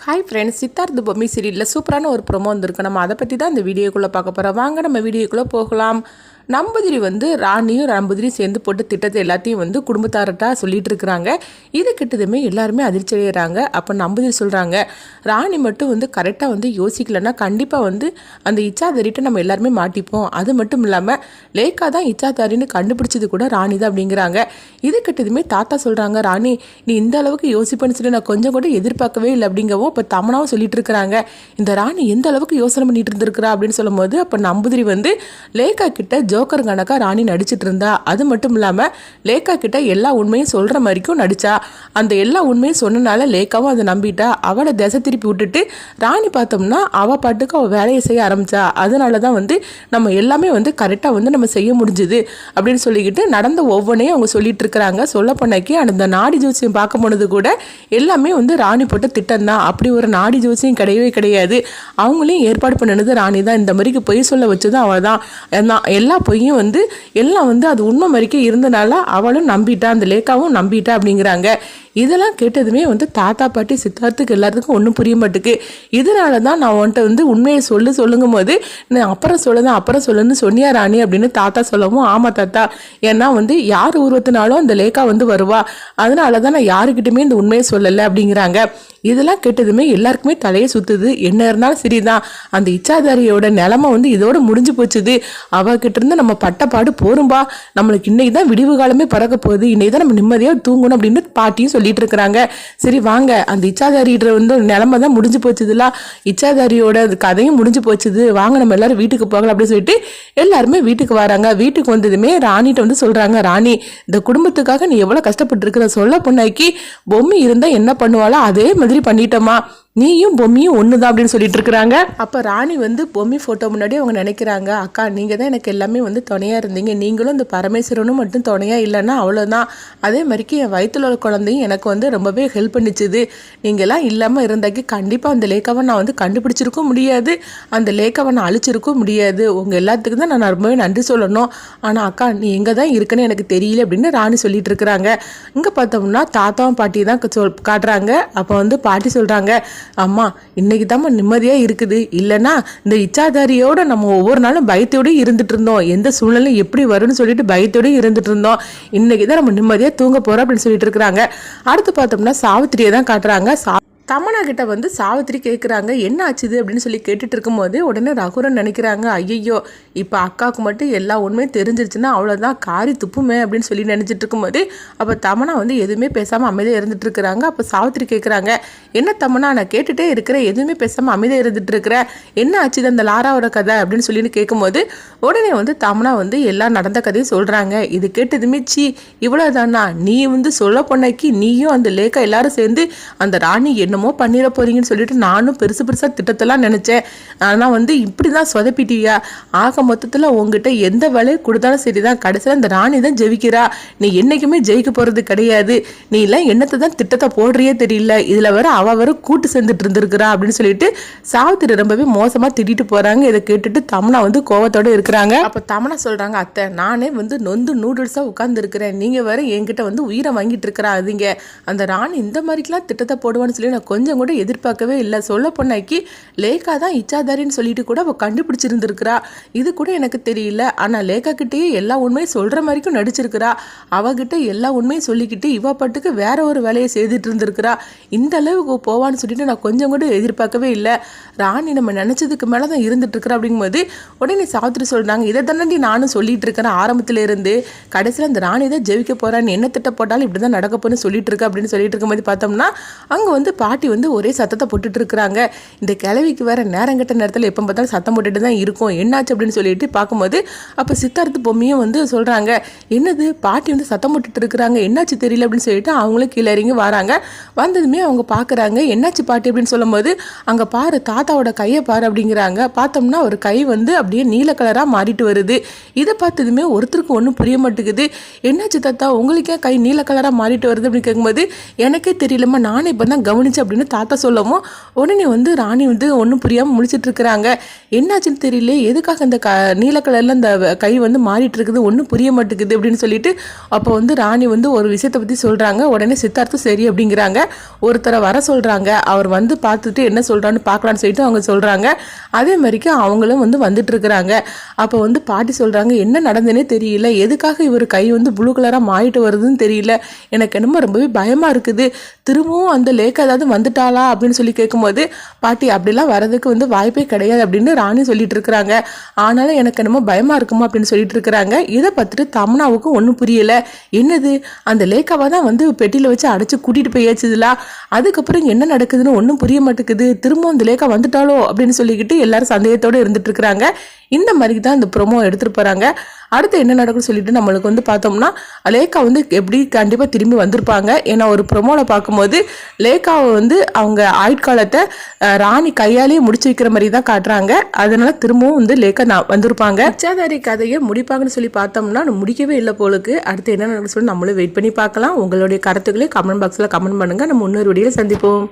Hi friends, Siddharth Bommi சீரியலில் சூப்பரான ஒரு ப்ரோமோ வந்திருக்கு. நம்ம அதை பற்றி தான் இந்த வீடியோக்குள்ளே பார்க்க போகிறோம். வாங்க நம்ம வீடியோக்குள்ளே போகலாம். நம்பூதிரி ராணியும் நம்பூதிரியும் சேர்ந்து போட்டு திட்டத்தை எல்லாத்தையும் குடும்பத்தார்கிட்ட சொல்லிட்டு இருக்கிறாங்க. இது கிட்டதுமே எல்லாருமே அதிர்ச்சி அடைகிறாங்க. அப்போ நம்பூதிரி சொல்கிறாங்க, ராணி மட்டும் கரெக்டாக யோசிக்கலன்னா கண்டிப்பாக அந்த இச்சாதாரிட்ட நம்ம எல்லாருமே மாட்டிப்போம். அது மட்டும் இல்லாமல் லேக்கா தான் இச்சாதாரின்னு கண்டுபிடிச்சது கூட ராணி தான் அப்படிங்கிறாங்க. இது கிட்டதுமே தாத்தா சொல்கிறாங்க, ராணி நீ இந்த அளவுக்கு யோசிப்பேன்னு சொல்லி நான் கொஞ்சம் கூட எதிர்பார்க்கவே இல்லை அப்படிங்கவும் இப்போ தமனாவும் சொல்லிட்டு இருக்கிறாங்க. இந்த ராணி எந்த அளவுக்கு யோசனை பண்ணிட்டு இருந்திருக்கிறா அப்படின்னு சொல்லும் போது அப்போ நம்பூதிரி லேக்கா கிட்ட ஜோக்கர் கணக்கா ராணி நடிச்சிட்டு இருந்தா. அது மட்டும் இல்லாமல் லேக்கா கிட்ட எல்லா உண்மையும் சொல்கிற மாதிரிக்கும் நடிச்சா. அந்த எல்லா உண்மையும் சொன்னனால லேக்காவும் அதை நம்பிட்டா. அவளை திசை திருப்பி விட்டுட்டு ராணி பார்த்தோம்னா அவள் பாட்டுக்கு அவள் வேலையை செய்ய ஆரம்பிச்சா. அதனால தான் நம்ம எல்லாமே கரெக்டாக நம்ம செய்ய முடிஞ்சுது அப்படின்னு சொல்லிக்கிட்டு நடந்த ஒவ்வொன்றையும் அவங்க சொல்லிட்டு இருக்கிறாங்க. சொல்ல போனாக்கி அந்த நாடி ஜோசியம் பார்க்க போனது கூட எல்லாமே ராணி போட்ட திட்டம் தான். அப்படி ஒரு நாடி ஜோசியம் கிடையவே கிடையாது. அவங்களையும் ஏற்பாடு பண்ணினது ராணி தான். இந்த மாதிரிக்கு பொய் சொல்ல வச்சதும் அவள் தான். எல்லா பொய்யும் எல்லாம் அது உண்மை மாதிரிக்கே இருந்தனால அவளும் நம்பிட்டா, அந்த லேக்காவும் நம்பிட்டா அப்படிங்கிறாங்க. இதெல்லாம் கேட்டதுமே தாத்தா பாட்டி சித்தார்த்துக்கு எல்லாத்துக்கும் ஒன்றும் புரிய மாட்டுக்கு. இதனால தான் நான் உன்ட்ட உண்மையை சொல்லுங்கும் போது நான் அப்புறம் சொல்லுன்னு சொன்னியா ராணி அப்படின்னு தாத்தா சொல்லவும், ஆமா தாத்தா, ஏன்னா யார் உருவத்தினாலும் அந்த லேக்கா வருவா. அதனால தான் நான் யாருக்கிட்டுமே இந்த உண்மையை சொல்லலை அப்படிங்கிறாங்க. இதெல்லாம் கேட்டதுமே எல்லாருக்குமே தலையை சுத்துது. என்ன இருந்தாலும் சரிதான், அந்த இச்சாதாரியோட நிலைமை இதோட முடிஞ்சு போச்சுது. அவகிட்ட இருந்து நம்ம பட்டப்பாடு போரும்பா, நம்மளுக்கு இன்னைக்கு தான் விடிவு காலமே பறக்க போகுது, இன்னைக்கு தான் நம்ம நிம்மதியாக தூங்கணும் அப்படின்னு பாட்டியும் சொல்லிட்டு இருக்கிறாங்க. சரி வாங்க, அந்த இச்சாதாரியோட நிலைமை தான் முடிஞ்சு போச்சுதுல, இச்சாதாரியோட கதையும் முடிஞ்சு போச்சுது, வாங்க நம்ம எல்லாரும் வீட்டுக்கு போகலாம் அப்படின்னு சொல்லிட்டு எல்லாருமே வீட்டுக்கு வராங்க. வீட்டுக்கு வந்ததுமே ராணிகிட்ட சொல்றாங்க, ராணி இந்த குடும்பத்துக்காக நீ எவ்வளவு கஷ்டப்பட்டு இருக்கிற, சொல்ல பொண்ணாக்கி பொம்மி இருந்தா என்ன பண்ணுவாளோ அதே மாதிரி பண்ணிட்டோமா, நீயும் பொம்மியும் ஒண்ணுதான் அப்படின்னு சொல்லிட்டு இருக்கிறாங்க. அப்ப ராணி பொம்மி போட்டோ முன்னாடி அவங்க நினைக்கிறாங்க, அக்கா நீங்க தான் எனக்கு எல்லாமே துணையா இருந்தீங்க, நீங்களும் இந்த பரமேஸ்வரனும் மட்டும் துணையா இல்லைன்னா அவ்வளவுதான். அதே மாதிரிக்கு என் வயிற்றுல உள்ள குழந்தையும் எனக்கு ரொம்பவே ஹெல்ப் பண்ணிச்சுது. நீங்க எல்லாம் இல்லாம இருந்தாக்கி கண்டிப்பா அந்த லேக்காவை நான் கண்டுபிடிச்சிருக்கவும் முடியாது, அந்த லேக்காவை நான் அழிச்சிருக்கவும் முடியாது. உங்க எல்லாத்துக்கும் தான் நான் ரொம்பவே நன்றி சொல்லணும். ஆனா அக்கா நீ எங்க தான் இருக்குன்னு எனக்கு தெரியல அப்படின்னு ராணி சொல்லிட்டு இருக்கிறாங்க. இங்க பார்த்தோம்னா தாத்தாவும் பாட்டி தான் காட்டுறாங்க. அப்ப பாட்டி சொல்றாங்க, அம்மா இன்னைக்கு தான் நிம்மதியா இருக்குது, இல்லைன்னா இந்த இச்சாதாரியோட நம்ம ஒவ்வொரு நாளும் பயத்தோட இருந்துட்டு இருந்தோம், எந்த சூழ்நிலை எப்படி வரும்னு சொல்லிட்டு பயத்தோட இருந்துட்டு இருந்தோம், இன்னைக்கு தான் நம்ம நிம்மதியா தூங்க போறோம் அப்படின்னு சொல்லிட்டு இருக்கிறாங்க. அடுத்து பார்த்தோம்னா சாவித்திரியை தான் காட்டுறாங்க. தமனா கிட்ட சாவித்திரி கேட்குறாங்க, என்ன ஆச்சுது அப்படின்னு சொல்லி கேட்டுட்டு இருக்கும்போது உடனே ரகுரன் நினைக்கிறாங்க, ஐயோ இப்போ அக்காவுக்கு மட்டும் எல்லா உண்மையும் தெரிஞ்சிருச்சுன்னா அவ்வளோதான், காரி துப்புமே அப்படின்னு சொல்லி நினச்சிட்டு இருக்கும்போது அப்போ தமனா எதுவுமே பேசாமல் அமைதியாக இருந்துட்டு இருக்கிறாங்க. அப்போ சாவித்திரி கேட்குறாங்க, என்ன தமனா நான் கேட்டுகிட்டே இருக்கிறேன், எதுவுமே பேசாமல் அமைதியாக இருந்துட்டு இருக்கிற, என்ன ஆச்சுது அந்த லாராவோட கதை அப்படின்னு சொல்லி கேட்கும்போது உடனே தமனா எல்லாம் நடந்த கதையும் சொல்கிறாங்க. இது கேட்டதுமே சி இவ்வளோதானா, நீ சொல்ல பொண்ணைக்கு நீயும் அந்த லேக்கா எல்லாரும் சேர்ந்து அந்த ராணி என்னமோ பண்ணிட போறீங்கன்னு சொல்லிட்டு நானும் பெருசா திட்டத்தெல்லாம் நினைச்சேன். ஆனா இப்படி தான் சொதப்பிட்டியா, ஆக மொத்தத்தில் உங்ககிட்ட எந்த வேலையை கொடுத்தாலும் சரிதான், கடைசியில் அந்த ராணி தான் ஜெயிக்கிறா, நீ என்னைக்குமே ஜெயிக்க போறது கிடையாது, நீ எல்லாம் என்னத்தை தான் திட்டத்தை போடுறியே தெரியல, இதுல அவ கூட்டு சேர்ந்துட்டு இருந்திருக்கிறா அப்படின்னு சொல்லிட்டு சாவித்திரி ரொம்பவே மோசமா திட்டிட்டு போறாங்க. இதை கேட்டுட்டு தமனா கோவத்தோட இருக்கிறாங்க. அப்ப தமனா சொல்றாங்க, அத்தை நானே நொந்து நூடுல்ஸா உட்கார்ந்து இருக்கிறேன், நீங்க வேற என்கிட்ட உயிரை வாங்கிட்டு இருக்கிறா, அதுங்க அந்த ராணி இந்த மாதிரிக்கெல்லாம் திட்டத்தை போடுவான்னு சொல்லி நான் கொஞ்சம் கூட எதிர்பார்க்கவே இல்லை. சொல்ல பொண்ணாக்கி லேக்கா தான் இச்சாதாரின்னு சொல்லிட்டு கூட அவள் கண்டுபிடிச்சிருந்துருக்கிறா, இது கூட எனக்கு தெரியல. ஆனால் லேக்கா கிட்டேயே எல்லா உண்மையும் சொல்கிற மாதிரிக்கும் நடிச்சிருக்கிறா, அவகிட்ட எல்லா உண்மையும் சொல்லிக்கிட்டு இவ பாட்டுக்கு வேற ஒரு வேலையை செய்துட்டு இருந்திருக்கிறா, இந்த அளவுக்கு போவான்னு சொல்லிட்டு நான் கொஞ்சம் கூட எதிர்பார்க்கவே இல்லை. ராணி நம்ம நினச்சதுக்கு மேலே தான் இருந்துட்டு இருக்கிறா அப்படிங்கும்போது உடனே சாவித்திரி சொல்கிறாங்க, இதை தானே நானும் சொல்லிட்டு இருக்கிறேன் ஆரம்பத்துல இருந்து, கடைசியில் அந்த ராணி தான் ஜெயிக்க போறான்னு என்ன திட்ட போட்டாலும் இப்படி தான் நடக்க போன்னு சொல்லிட்டு இருக்கா அப்படின்னு சொல்லிட்டு இருக்கும்போது பார்த்தோம்னா அங்கே பாட்டி ஒரே சத்தத்தை போட்டுட்டு இருக்கிறாங்க. இந்த கிழவிக்கு வேற நேரங்கட்ட நேரத்தில் எப்போ பார்த்தாலும் சத்தம் போட்டுட்டு தான் இருக்கும், என்னாச்சு அப்படின்னு சொல்லிட்டு பார்க்கும்போது அப்போ சித்தார்த்து பொம்மியும் சொல்றாங்க, என்னது பாட்டி சத்தம் போட்டுட்டு இருக்கிறாங்க, என்னாச்சு தெரியல அப்படின்னு சொல்லிட்டு அவங்களும் கீழே இறங்கி வராங்க. வந்ததுமே அவங்க பார்க்குறாங்க, என்னாச்சு பாட்டி அப்படின்னு சொல்லும்போது அங்கே பாரு தாத்தாவோட கையை பாரு அப்படிங்கிறாங்க. பார்த்தோம்னா ஒரு கை அப்படியே நீல கலராக மாறிட்டு வருது. இதை பார்த்ததுமே ஒருத்தருக்கு ஒன்றும் புரிய மாட்டேங்குது, என்னாச்சு தாத்தா உங்களுக்கே கை நீல கலராக மாறிட்டு வருது அப்படின்னு கேட்கும்போது எனக்கே தெரியலம்மா, நானே இப்போ தான் கவனிச்சு அப்படின்னு தாத்தா சொல்லவும் உடனே வந்து ராணி வந்து ஒன்றும் புரியாமல் முழிச்சிட்டு இருக்கிறாங்க. என்னாச்சுன்னு தெரியல, எதுக்காக இந்த நீல கலரில் அந்த கை வந்து மாறிட்டு இருக்குது, ஒன்றும் புரிய மாட்டேங்குது அப்படின்னு சொல்லிட்டு அப்போ வந்து ராணி வந்து ஒரு விஷயத்தை பற்றி சொல்கிறாங்க. உடனே சித்தார்த்தும் சரி அப்படிங்கிறாங்க. ஒருத்தரை வர சொல்கிறாங்க. அவர் வந்து பார்த்துட்டு என்ன சொல்கிறான்னு பார்க்கலான்னு சொல்லிட்டு அவங்க சொல்கிறாங்க. அதே மாதிரிக்கு அவங்களும் வந்து வந்துட்டு இருக்கிறாங்க. அப்போ வந்து பாட்டி சொல்கிறாங்க, என்ன நடந்ததுன்னே தெரியல, எதுக்காக இவர் கை வந்து ப்ளூ கலராக மாறிட்டு வருதுன்னு தெரியல, எனக்கு என்னமோ ரொம்பவே பயமாக இருக்குது, திரும்பவும் அந்த லேக் ஏதாவது வந்துட்டாளா அப்படின்னு சொல்லி கேட்கும்போது பாட்டி அப்படிலாம் வரதுக்கு வந்து வாய்ப்பே கிடையாது அப்படின்னு ராணி சொல்லிட்டு இருக்கிறாங்க. ஆனாலும் எனக்கு என்னமோ பயமாக இருக்குமா அப்படின்னு சொல்லிட்டு இருக்கிறாங்க. இதை பார்த்துட்டு தமனாவுக்கும் ஒன்றும் புரியல. என்னது, அந்த லேக்காவை தான் வந்து பெட்டியில் வச்சு அடைச்சி கூட்டிகிட்டு போயாச்சுதுல, அதுக்கப்புறம் என்ன நடக்குதுன்னு ஒன்றும் புரிய மாட்டேங்குது, திரும்பவும் அந்த லேக்கா வந்துட்டாலோ அப்படின்னு சொல்லிக்கிட்டு எல்லாரும் சந்தேகத்தோடு இருந்துட்டு இருக்கிறாங்க. இந்த மாதிரி தான் இந்த ப்ரோமோ எடுத்துகிட்டு போகிறாங்க. அடுத்து என்ன நடக்கும்னு சொல்லிட்டு நம்மளுக்கு வந்து பார்த்தோம்னா லேக்கா வந்து எப்படி கண்டிப்பாக திரும்பி வந்திருப்பாங்க. ஏன்னா ஒரு ப்ரோமோவில் பார்க்கும்போது லேக்காவை வந்து அவங்க ஆயுட்காலத்தை ராணி கையாலேயே முடிச்சு வைக்கிற மாதிரி தான் காட்டுறாங்க. அதனால திரும்பவும் வந்து லேக்கா வந்திருப்பாங்க. இச்சாதாரி கதையை முடிப்பாங்கன்னு சொல்லி பார்த்தோம்னா முடிக்கவே இல்லை போலுக்கு. அடுத்து என்ன நடக்குன்னு சொல்லி நம்மளும் வெயிட் பண்ணி பார்க்கலாம். உங்களுடைய கருத்துக்களை கமெண்ட் பாக்ஸில் கமெண்ட் பண்ணுங்கள். நம்ம இன்னொரு வீடியோவில் சந்திப்போம்.